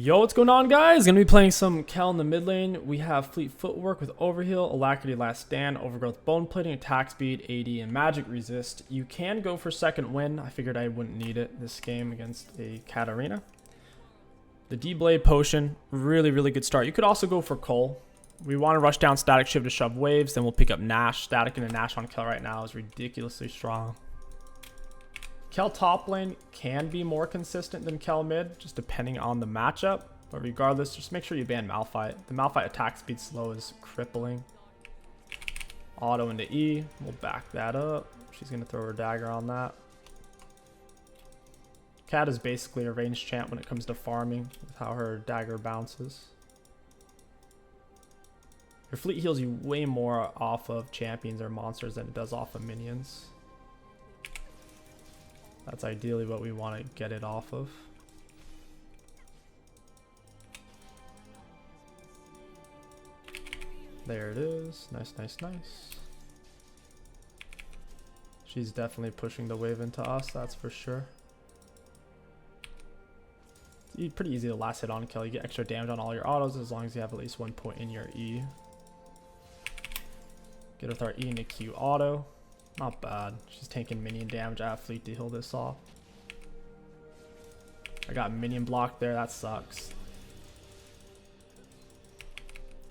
Yo, what's going on, guys? Gonna be playing some Kayle in the mid lane. We have Fleet Footwork with Overheal, Alacrity, Last Stand, Overgrowth, Bone Plating, Attack Speed, AD, and Magic Resist. You can go for second win. I figured I wouldn't need it this game against a Katarina. The D-Blade Potion, really good start. You could also go for Kayle. We want to rush down Static Shiv to shove waves, then we'll pick up Nash. Static and a Nash on Kayle right now is ridiculously strong. Kayle top lane can be more consistent than Kayle mid, just depending on the matchup. But regardless, just make sure you ban Malphite. The Malphite attack speed slow is crippling. Auto into E. We'll back that up. She's going to throw her dagger on that. Cat is basically a ranged champ when it comes to farming, with how her dagger bounces. Your fleet heals you way more off of champions or monsters than it does off of minions. That's ideally what we want to get it off of. There it is. Nice. She's definitely pushing the wave into us, that's for sure. It's pretty easy to last hit on Kayle. You get extra damage on all your autos as long as you have at least 1 point in your E. Get with our E into Q auto. Not bad. She's taking minion damage. I have fleet to heal this off. I got minion blocked there. That sucks.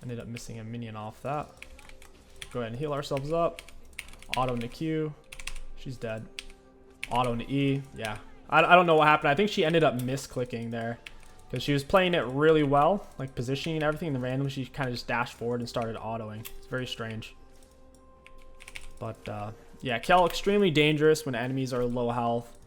Ended up missing a minion off that. Go ahead and heal ourselves up. Auto into Q. She's dead. Auto into E. Yeah. I don't know what happened. I think she ended up misclicking there. Because she was playing it really well. Like positioning and everything. And then randomly she kind of just dashed forward and started autoing. It's very strange. But yeah, Kayle extremely dangerous when enemies are low health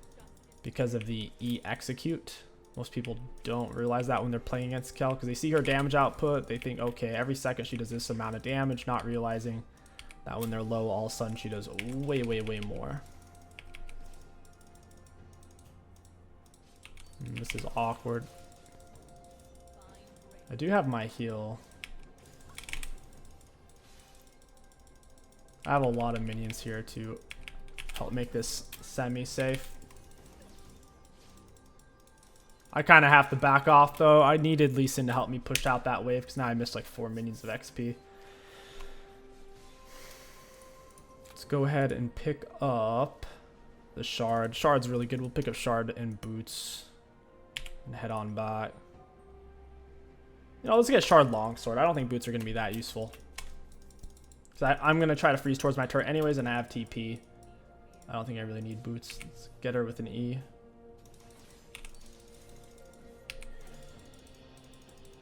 because of the E execute. Most people don't realize that when they're playing against Kayle because they see her damage output. They think, okay, every second she does this amount of damage, not realizing that when they're low, all of a sudden she does way more. And this is awkward. I do have my heal. I have a lot of minions here to help make this semi-safe. I kind of have to back off though. I needed Lee Sin to help me push out that wave because now I missed like 4 minions of XP. Let's go ahead and pick up the Shard. Shard's really good. We'll pick up Shard and Boots and head on back. You know, let's get Shard Longsword. I don't think Boots are going to be that useful. I'm going to try to freeze towards my turret anyways, and I have TP. I don't think I really need Boots. Let's get her with an E.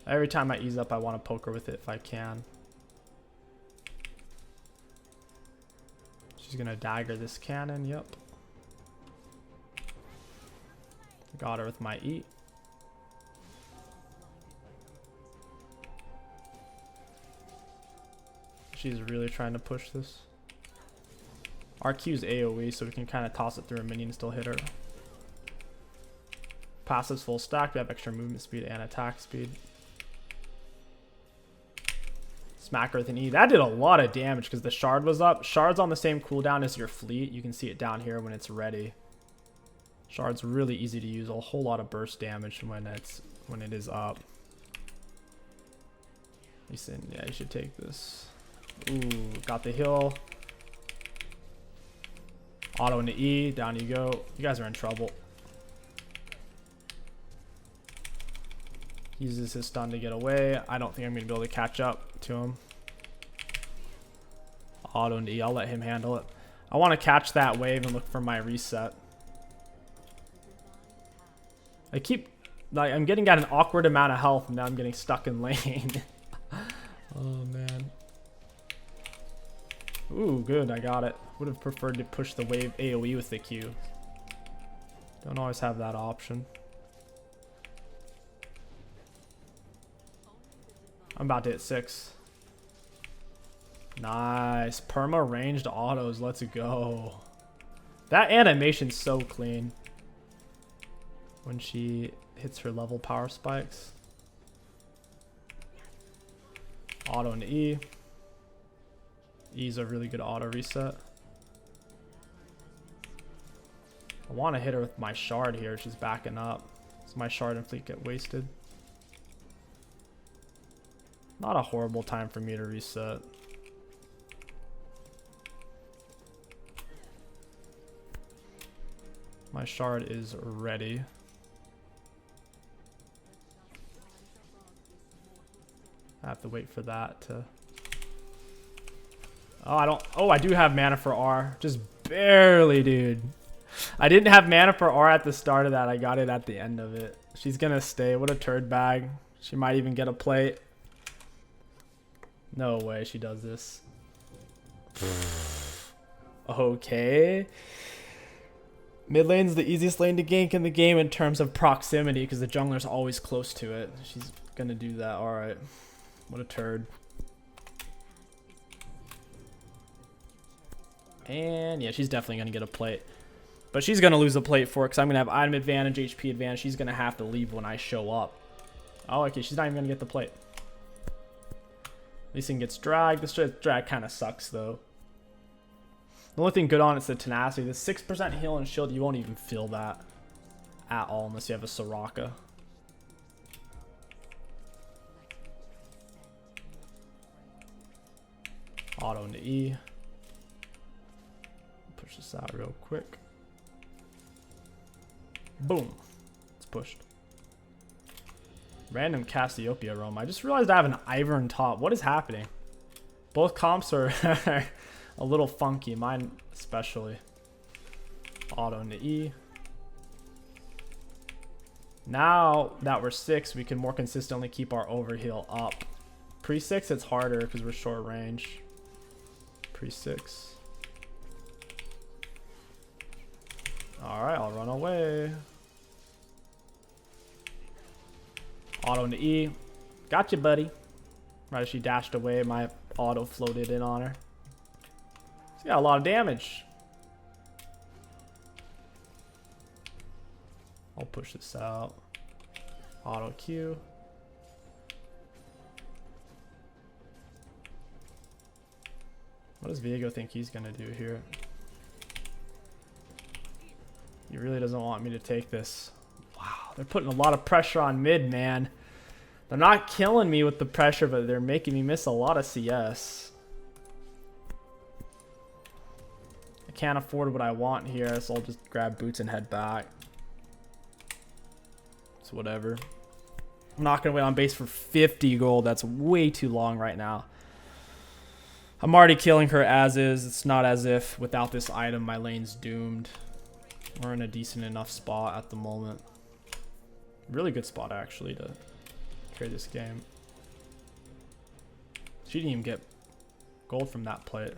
Every time I ease up, I want to poke her with it if I can. She's going to dagger this cannon, yep. Got her with my E. She's really trying to push this. Our Q's AoE, so we can kind of toss it through a minion and still hit her. Passive's full stack. We have extra movement speed and attack speed. Smack her with an E. That did a lot of damage because the Shard was up. Shard's on the same cooldown as your fleet. You can see it down here when it's ready. Shard's really easy to use. A whole lot of burst damage when it is up. Listen, yeah, you should take this. Ooh, got the heal. Auto into E. Down you go. You guys are in trouble. Uses his stun to get away. I don't think I'm going to be able to catch up to him. Auto into E. I'll let him handle it. I want to catch that wave and look for my reset. I'm getting at an awkward amount of health and now I'm getting stuck in lane. Oh man. Ooh, good, I got it. Would have preferred to push the wave AoE with the Q. Don't always have that option. I'm about to hit 6. Nice. Perma ranged autos, let's go. That animation's so clean. When she hits her level power spikes. Auto into E. E's a really good auto reset. I want to hit her with my Shard here. She's backing up. So my Shard and fleet get wasted. Not a horrible time for me to reset. My shard is ready. I have to wait for that to... Oh, I don't... Oh, I do have mana for R. Just barely, dude. I didn't have mana for R at the start of that. I got it at the end of it. She's gonna stay. What a turd bag. She might even get a plate. No way she does this. Okay. Mid lane's the easiest lane to gank in the game in terms of proximity because the jungler's always close to it. She's gonna do that. Alright. What a turd. And yeah, she's definitely gonna get a plate. But she's gonna lose a plate for it because I'm gonna have item advantage, HP advantage. She's gonna have to leave when I show up. Oh, okay, she's not even gonna get the plate. This thing gets dragged. This drag kind of sucks though. The only thing good on it's the tenacity. The 6% heal and shield, you won't even feel that at all unless you have a Soraka. Auto into E. Push this out real quick. Boom. It's pushed. Random Cassiopeia roam. I just realized I have an Ivern top. What is happening? Both comps are a little funky. Mine especially. Auto into E. Now that we're 6, we can more consistently keep our overheal up. Pre-6, it's harder because we're short range. Pre-6. Alright, I'll run away. Auto into E. Gotcha, buddy. Right as she dashed away, my auto floated in on her. She's got a lot of damage. I'll push this out. Auto Q. What does Viego think he's gonna do here? He really doesn't want me to take this. Wow, they're putting a lot of pressure on mid, man. They're not killing me with the pressure, but they're making me miss a lot of CS. I can't afford what I want here, so I'll just grab boots and head back. It's whatever. I'm not going to wait on base for 50 gold. That's way too long right now. I'm already killing her as is. It's not as if without this item my lane's doomed. We're in a decent enough spot at the moment. Really good spot actually to trade this game. She didn't even get gold from that plate.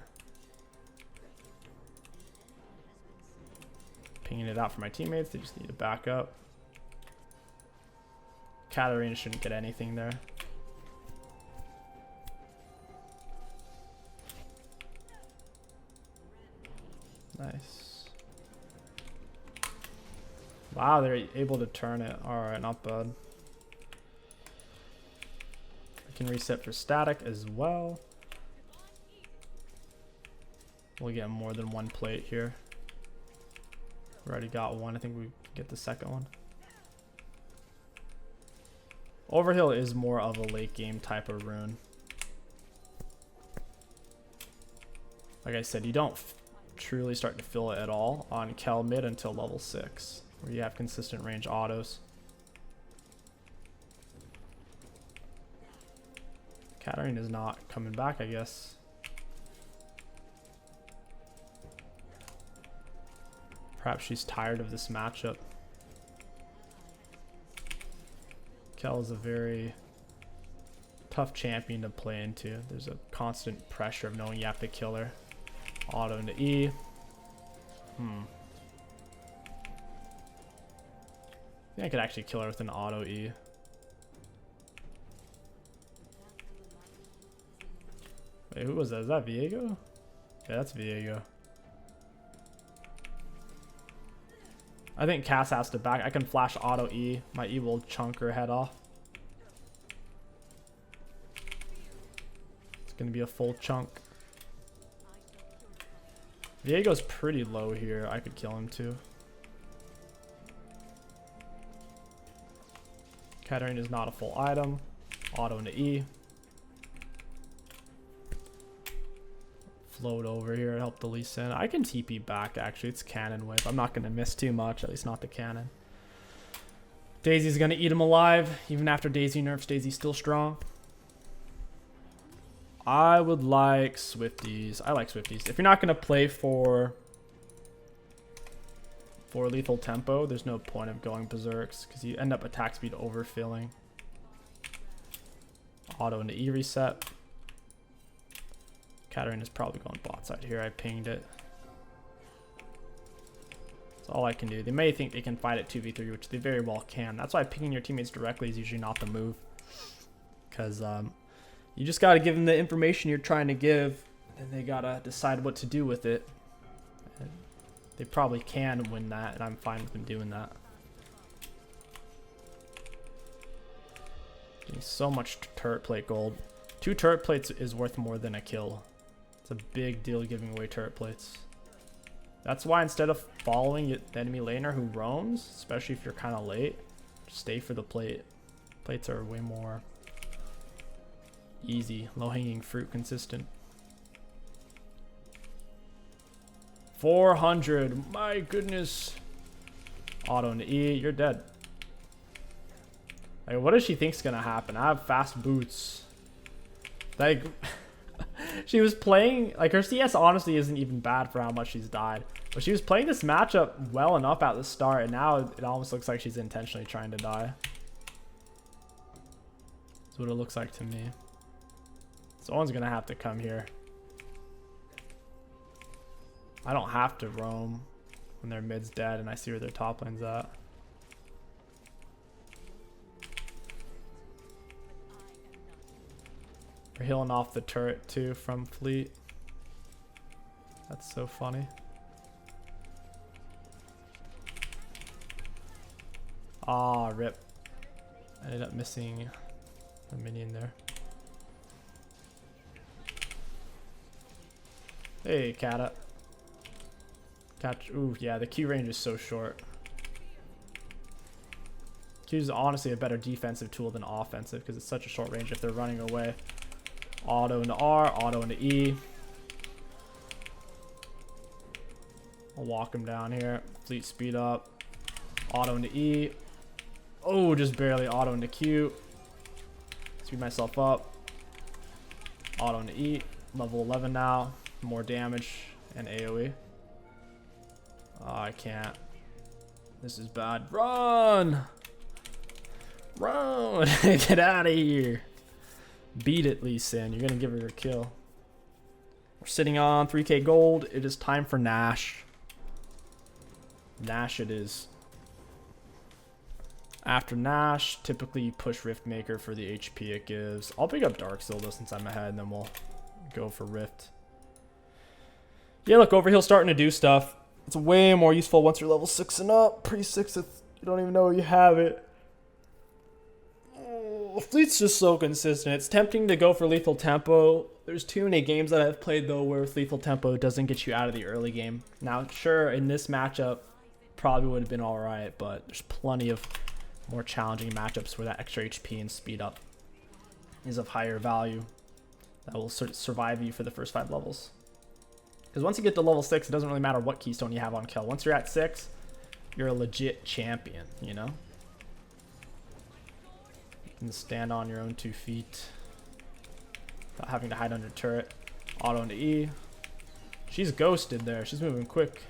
Pinging it out for my teammates. They just need to back up. Katarina shouldn't get anything there. Nice. Wow, they're able to turn it. Alright, not bad. I can reset for static as well. We'll get more than one plate here. We already got one. I think we get the second one. Overhill is more of a late game type of rune. Like I said, you don't truly start to feel it at all on Kayle mid until level 6, where you have consistent range autos. Katarina is not coming back, I guess. Perhaps she's tired of this matchup. Kayle is a very tough champion to play into. There's a constant pressure of knowing you have to kill her. Auto into E. I think I could actually kill her with an auto E. Wait, who was that? Is that Viego? Yeah, that's Viego. I think Cass has to back. I can flash auto E. My E will chunk her head off. It's going to be a full chunk. Viego's pretty low here. I could kill him too. Katarina is not a full item. Auto into E. float over here and help the Lee Sin. I can TP back, actually. It's cannon whip. I'm not going to miss too much, at least not the cannon. Daisy's going to eat him alive. Even after Daisy nerfs, Daisy's still strong. I would like Swifties. I like Swifties. If you're not going to play for lethal tempo, there's no point of going berserks because you end up attack speed overfilling. Auto into E reset. Katarina's probably going bot side here. I pinged it. That's all I can do. They may think they can fight at 2v3, which they very well can. That's why pinging your teammates directly is usually not the move. Because you just got to give them the information you're trying to give, and they got to decide what to do with it. And they probably can win that, and I'm fine with them doing that. Getting so much turret plate gold. 2 turret plates is worth more than a kill. It's a big deal giving away turret plates. That's why instead of following the enemy laner who roams, especially if you're kind of late, just stay for the plate. Plates are way more easy, low-hanging fruit, consistent. 400, my goodness. Auto into E, you're dead. Like, what does she think's gonna happen? I have fast boots. Like, she was playing, like, her CS honestly isn't even bad for how much she's died. But she was playing this matchup well enough at the start, and now it almost looks like she's intentionally trying to die. That's what it looks like to me. Someone's gonna have to come here. I don't have to roam when their mid's dead and I see where their top lane's at. We're healing off the turret too from Fleet. That's so funny. Ah, rip. I ended up missing a minion there. Hey, Kata. Catch. Ooh, yeah, the Q range is so short. Q is honestly a better defensive tool than offensive because it's such a short range if they're running away. Auto into R, auto into E. I'll walk him down here. Fleet speed up. Auto into E. Oh, just barely auto into Q. Speed myself up. Auto into E. Level 11 now. More damage and AoE. Oh, I can't. This is bad. Run! Run! Get out of here. Beat it, Lee Sin. You're going to give her a kill. We're sitting on 3k gold. It is time for Nash. Nash it is. After Nash, typically you push Riftmaker for the HP it gives. I'll pick up Dark Soul though since I'm ahead, and then we'll go for Rift. Yeah, look, Overheal starting to do stuff. It's way more useful once you're level 6 and up. Pre-6, you don't even know you have it. Oh, Fleet's just so consistent. It's tempting to go for Lethal Tempo. There's too many games that I've played, though, where Lethal Tempo doesn't get you out of the early game. Now, sure, in this matchup, probably would have been alright, but there's plenty of more challenging matchups where that extra HP and speed up is of higher value. That will survive you for the first 5 levels. Because once you get to level 6, it doesn't really matter what keystone you have on kill. Once you're at 6, you're a legit champion, you know? You can stand on your own 2 feet without having to hide under turret. Auto into E. She's ghosted there. She's moving quick.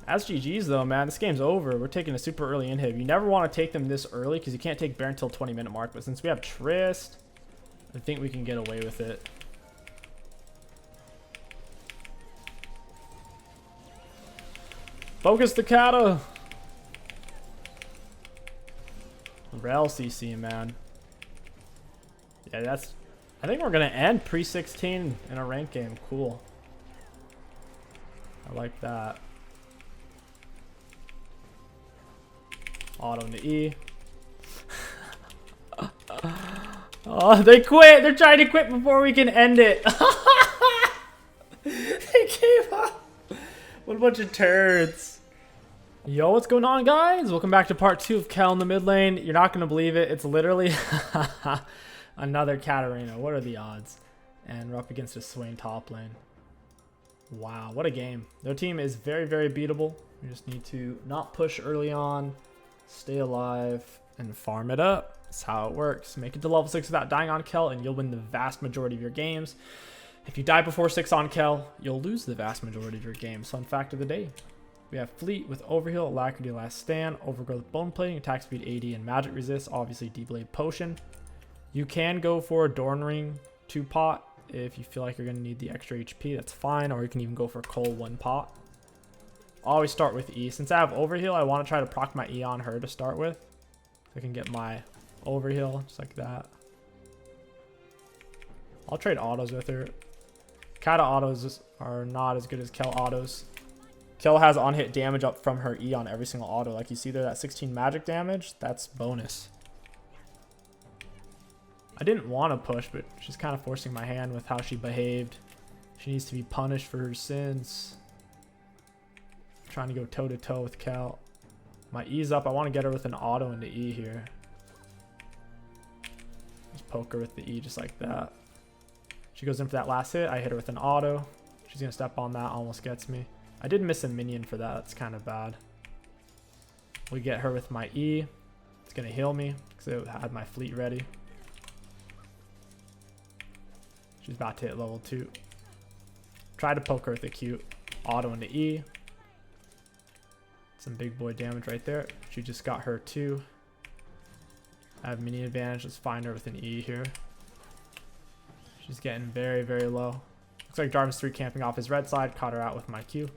As GG's though, man, this game's over. We're taking a super early inhib. You never want to take them this early because you can't take Baron until 20-minute mark. But since we have Trist, I think we can get away with it. Focus the Kata. Rel CC, man. Yeah, that's... I think we're going to end pre-16 in a ranked game. Cool. I like that. Auto into E. Oh, they quit. They're trying to quit before we can end it. They gave up. What a bunch of turds. Yo, what's going on, guys? Welcome back to part 2 of Kayle in the mid lane. You're not going to believe it. It's literally another Katarina. What are the odds? And we're up against a Swain top lane. Wow, what a game. Their team is very, very beatable. We just need to not push early on, stay alive, and farm it up. That's how it works. Make it to level 6 without dying on Kayle, and you'll win the vast majority of your games. If you die before 6 on Kayle, you'll lose the vast majority of your games. Fun fact of the day. We have Fleet with Overheal, Alacrity, Last Stand, Overgrowth, Bone Plating, Attack Speed 80, and Magic Resist. Obviously, D-Blade Potion. You can go for a Dorn Ring 2-pot if you feel like you're going to need the extra HP. That's fine. Or you can even go for Cole 1-pot. Always start with E. Since I have Overheal, I want to try to proc my E on her to start with. So I can get my Overheal just like that. I'll trade autos with her. Kata autos are not as good as Kayle autos. Kayle has on-hit damage up from her E on every single auto. Like you see there, that 16 magic damage, that's bonus. I didn't want to push, but she's kind of forcing my hand with how she behaved. She needs to be punished for her sins. I'm trying to go toe-to-toe with Kayle. My E's up. I want to get her with an auto into E here. Just poke her with the E just like that. She goes in for that last hit. I hit her with an auto. She's going to step on that. Almost gets me. I did miss a minion for that. That's kind of bad. We get her with my E. It's going to heal me because I had my fleet ready. She's about to hit level 2. Try to poke her with a cute auto into E. Some big boy damage right there. She just got her 2. I have minion advantage. Let's find her with an E here. She's getting very, very low. Looks like Jarvan's 3 camping off his red side. Caught her out with my Q.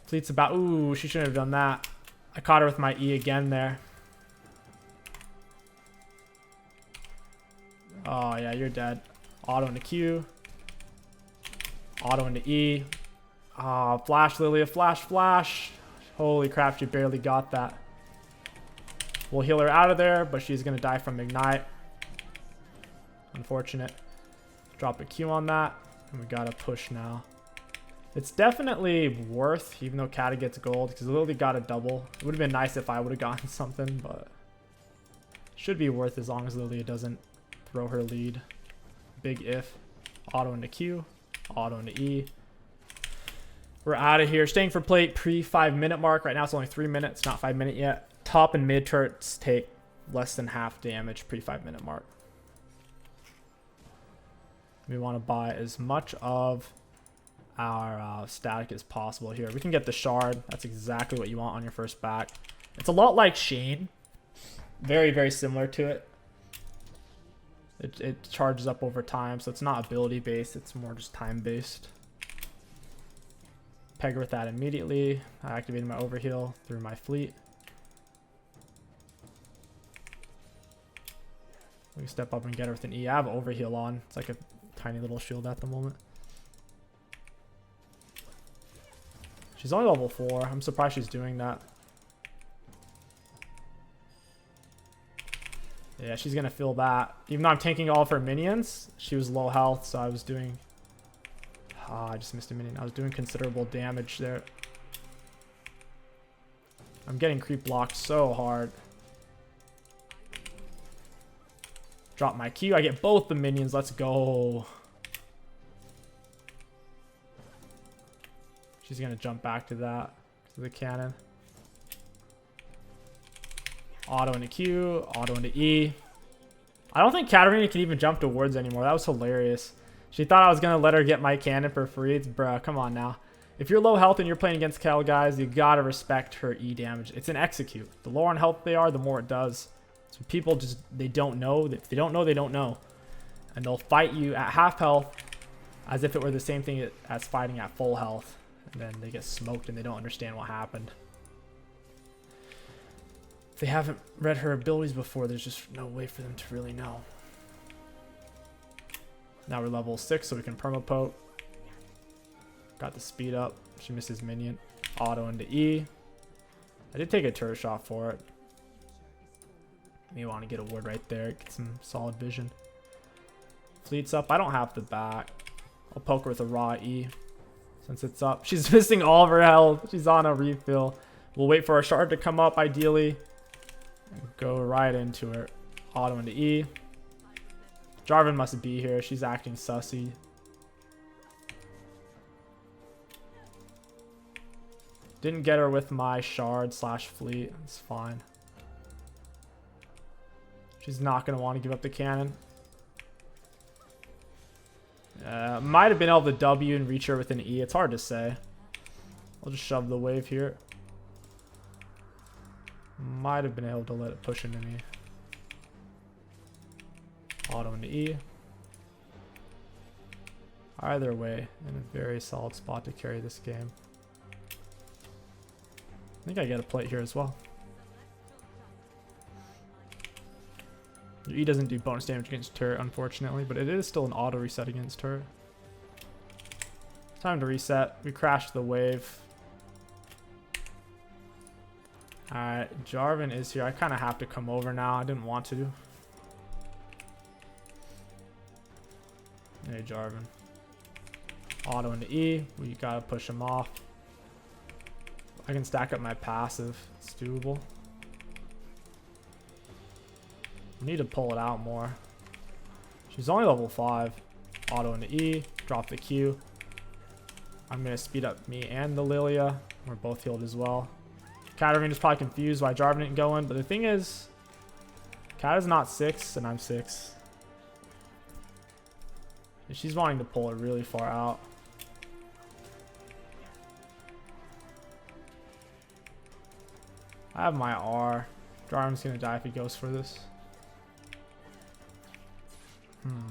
Fleet's about... Ooh, she shouldn't have done that. I caught her with my E again there. Oh, yeah, you're dead. Auto into Q. Auto into E. Ah, flash, Lilia. Flash, flash. Holy crap, she barely got that. We'll heal her out of there, but she's going to die from Ignite. Unfortunate. Drop a Q on that. And we got to push now. It's definitely worth, even though Kata gets gold, because Lily got a double. It would have been nice if I would have gotten something, but should be worth as long as Lilia doesn't throw her lead. Big if. Auto into Q. Auto into E. We're out of here. Staying for plate pre 5-minute mark. Right now it's only 3 minutes, not 5 minute yet. Top and mid turrets take less than half damage pre 5-minute mark. We want to buy as much of our static as possible here. We can get the shard. That's exactly what you want on your first back. It's a lot like Shane. Very, very similar to it. It charges up over time, so it's not ability based, it's more just time based. Peg her with that immediately. I activated my overheal through my fleet. We can step up and get her with an E. I have overheal on. It's like a tiny little shield at the moment. She's only level 4. I'm surprised she's doing that. Yeah, she's going to feel that. Even though I'm tanking all of her minions, she was low health, so I was doing... Ah, I just missed a minion. I was doing considerable damage there. I'm getting creep blocked so hard. Drop my Q. I get both the minions. Let's go. She's going to jump back to that. To the cannon. Auto into Q. Auto into E. I don't think Katarina can even jump to wards anymore. That was hilarious. She thought I was going to let her get my cannon for free. It's, bruh, come on now. If you're low health and you're playing against Kayle, guys, you got to respect her E damage. It's an execute. The lower on health they are, the more it does. So people just, they don't know. If they don't know, they don't know. And they'll fight you at half health as if it were the same thing as fighting at full health. And then they get smoked and they don't understand what happened. If they haven't read her abilities before, there's just no way for them to really know. Now we're level 6, so we can permapoke. Got the speed up. She misses minion. Auto into E. I did take a turret shot for it. You want to get a ward right there. Get some solid vision. Fleet's up. I don't have the back. I'll poke her with a raw E. Since it's up. She's missing all of her health. She's on a refill. We'll wait for our shard to come up, ideally. And go right into her. Auto into E. Jarvan must be here. She's acting sussy. Didn't get her with my shard slash fleet. It's fine. She's not going to want to give up the cannon. Might have been able to W and reach her with an E. It's hard to say. I'll just shove the wave here. Might have been able to let it push into me. Auto into E. Either way, in a very solid spot to carry this game. I think I get a plate here as well. Your E doesn't do bonus damage against turret, unfortunately, but it is still an auto reset against turret. Time to reset. We crashed the wave. Alright, Jarvan is here. I kind of have to come over now. I didn't want to. Hey, Jarvan. Auto into E. We gotta push him off. I can stack up my passive. It's doable. I need to pull it out more. She's only level 5. Auto into E. Drop the Q. I'm going to speed up me and the Lilia. We're both healed as well. Katarina is probably confused why Jarvan didn't go in. But the thing is, Kat is not 6 and I'm 6. And she's wanting to pull it really far out. I have my R. Jarvan's going to die if he goes for this. I'm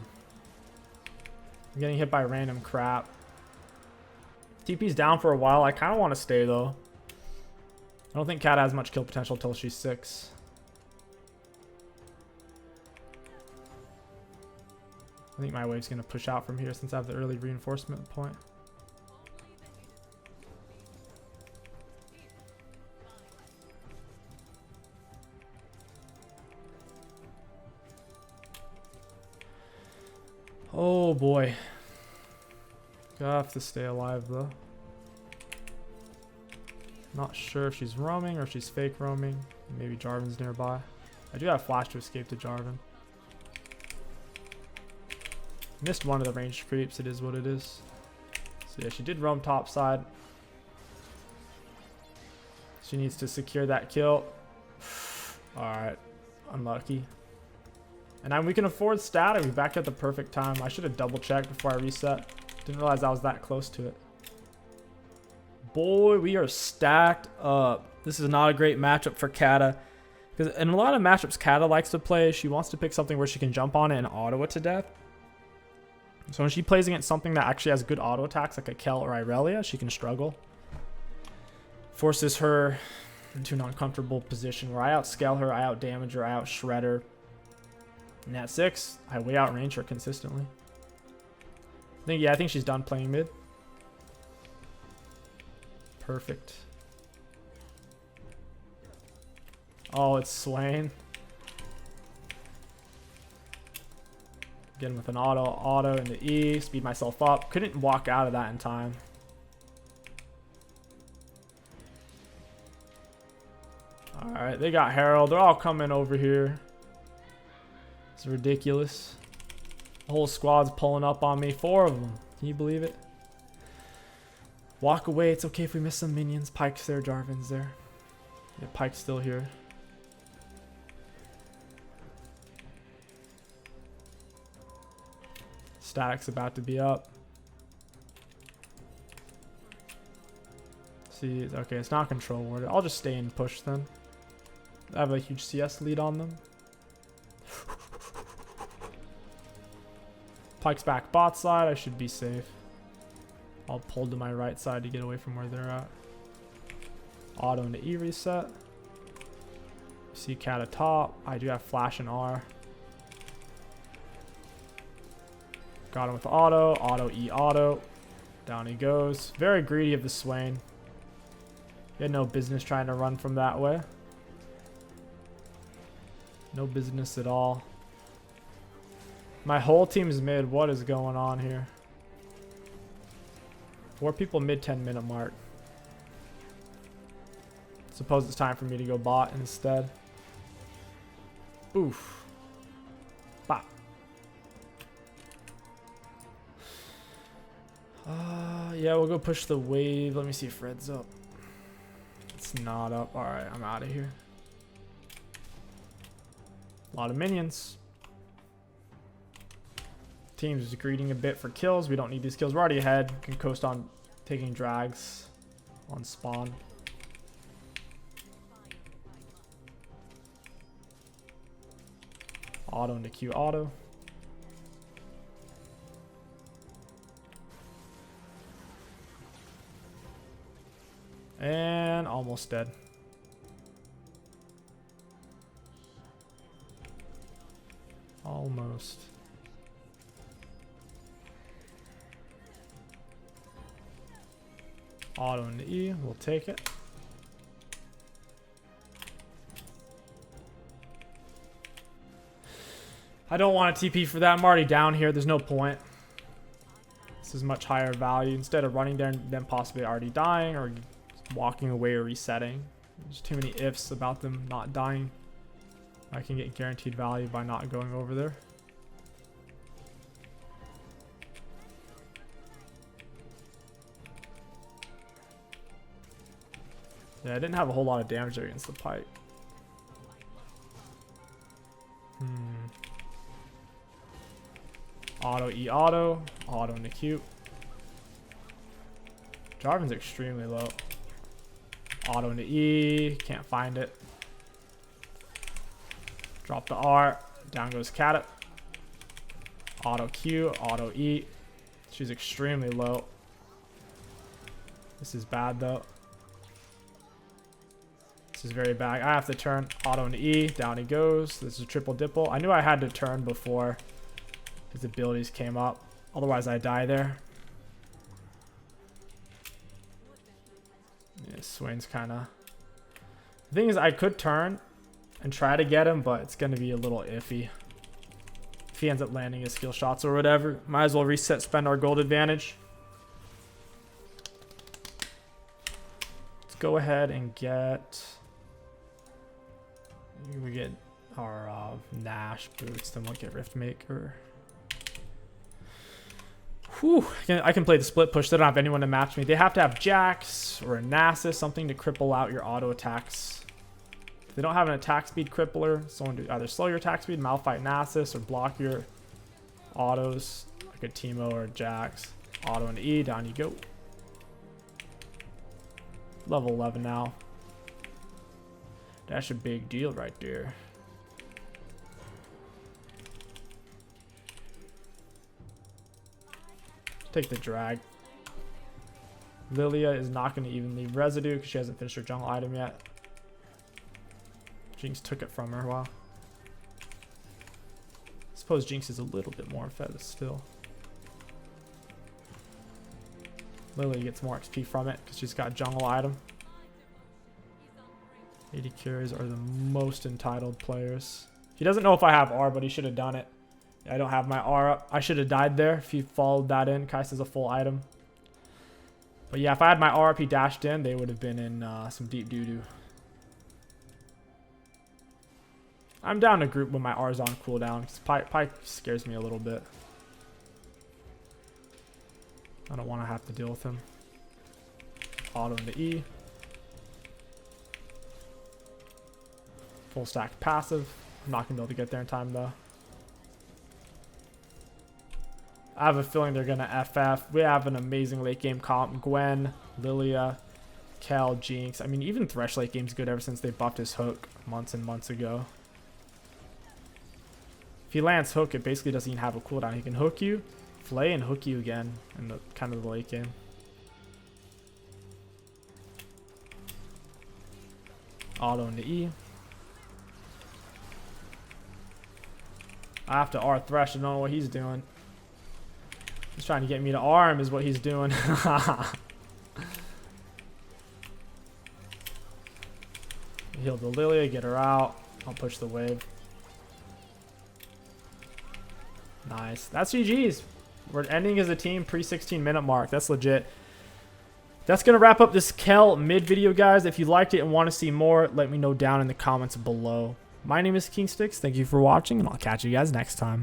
getting hit by random crap. TP's down for a while. I kind of want to stay though. I don't think Kat has much kill potential till she's 6. I think my wave's going to push out from here since I have the early reinforcement point. Oh boy. Gotta have to stay alive though. Not sure if she's roaming or if she's fake roaming. Maybe Jarvan's nearby. I do have flash to escape to Jarvan. Missed one of the ranged creeps. It is what it is. So yeah, she did roam top side. She needs to secure that kill. Alright. Unlucky. And we can afford stat. We back at the perfect time. I should have double checked before I reset. Didn't realize I was that close to it. Boy, we are stacked up. This is not a great matchup for Kata. Because in a lot of matchups Kata likes to play, she wants to pick something where she can jump on it and auto it to death. So when she plays against something that actually has good auto attacks like a Kayle or Irelia, she can struggle. Forces her into an uncomfortable position where I outscale her, I outdamage her, I outshred her. And at 6, I way outrange her consistently. I think she's done playing mid. Perfect. Oh, it's Swain. Again with an auto into E, speed myself up. Couldn't walk out of that in time. Alright, they got Herald. They're all coming over here. It's ridiculous. The whole squad's pulling up on me. 4 of them. Can you believe it? Walk away. It's okay if we miss some minions. Pyke's there. Jarvan's there. Yeah, Pyke's still here. Static's about to be up. See, okay, it's not control warded. I'll just stay and push then. I have a huge CS lead on them. Pyke's back bot side. I should be safe. I'll pull to my right side to get away from where they're at. Auto into E reset. See Kata top. I do have flash and R. Got him with auto. Auto E auto. Down he goes. Very greedy of the Swain. He had no business trying to run from that way. No business at all. My whole team's mid. What is going on here? 4 people mid 10-minute mark. Suppose it's time for me to go bot instead. Oof. Bot. Yeah, we'll go push the wave. Let me see if Red's up. It's not up. Alright, I'm out of here. A lot of minions. Team's just greeting a bit for kills. We don't need these kills. We're already ahead. Can coast on taking drags on spawn. Auto into Q auto. And almost dead. Almost. Auto into E, we'll take it. I don't want a TP for that. I'm already down here. There's no point. This is much higher value. Instead of running there and then possibly already dying or walking away or resetting. There's too many ifs about them not dying. I can get guaranteed value by not going over there. Yeah, I didn't have a whole lot of damage there against the pipe. Auto E auto. Auto into Q. Jarvan's extremely low. Auto into E. Can't find it. Drop the R. Down goes Cat. Auto Q. Auto E. She's extremely low. This is bad though. This is very bad. I have to turn. Auto into E. Down he goes. This is a triple dipple. I knew I had to turn before his abilities came up. Otherwise I die there. Yeah, Swain's kind of... The thing is I could turn and try to get him, but it's going to be a little iffy. If he ends up landing his skill shots or whatever, might as well reset, spend our gold advantage. Let's go ahead and get... We get our Nash boots, then we'll get Rift Maker. Whew, I can play the split push. They don't have anyone to match me. They have to have Jax or a Nasus, something to cripple out your auto attacks. If they don't have an attack speed crippler, someone to either slow your attack speed, Malphite Nasus, or block your autos, like a Teemo or a Jax. Auto into E, down you go. Level 11 now. That's a big deal right there. Take the drag. Lilia is not going to even leave residue because she hasn't finished her jungle item yet. Jinx took it from her. Wow. I suppose Jinx is a little bit more fed still. Lilia gets more XP from it because she's got a jungle item. 80 carries are the most entitled players. He doesn't know if I have R, but he should have done it. I don't have my R up. I should have died there if he followed that in. Kai'Sa's a full item. But yeah, if I had my R up, he dashed in, they would have been in some deep doo-doo. I'm down to group when my R's on cooldown, because Pyke scares me a little bit. I don't want to have to deal with him. Auto into E. Full stack passive. I'm not going to be able to get there in time though. I have a feeling they're going to FF. We have an amazing late game comp. Gwen, Lilia, Kayle, Jinx. I mean, even Thresh late game's good ever since they buffed his hook months and months ago. If he lands hook, it basically doesn't even have a cooldown. He can hook you, flay, and hook you again in the kind of the late game. Auto into E. I have to R Thresh. I don't know what he's doing. He's trying to get me to arm is what he's doing. Heal the Lilia, get her out. I'll push the wave. Nice. That's GG's. We're ending as a team pre-16-minute mark. That's legit. That's going to wrap up this Kayle mid video, guys. If you liked it and want to see more, let me know down in the comments below. My name is Kingsticks. Thank you for watching, and I'll catch you guys next time.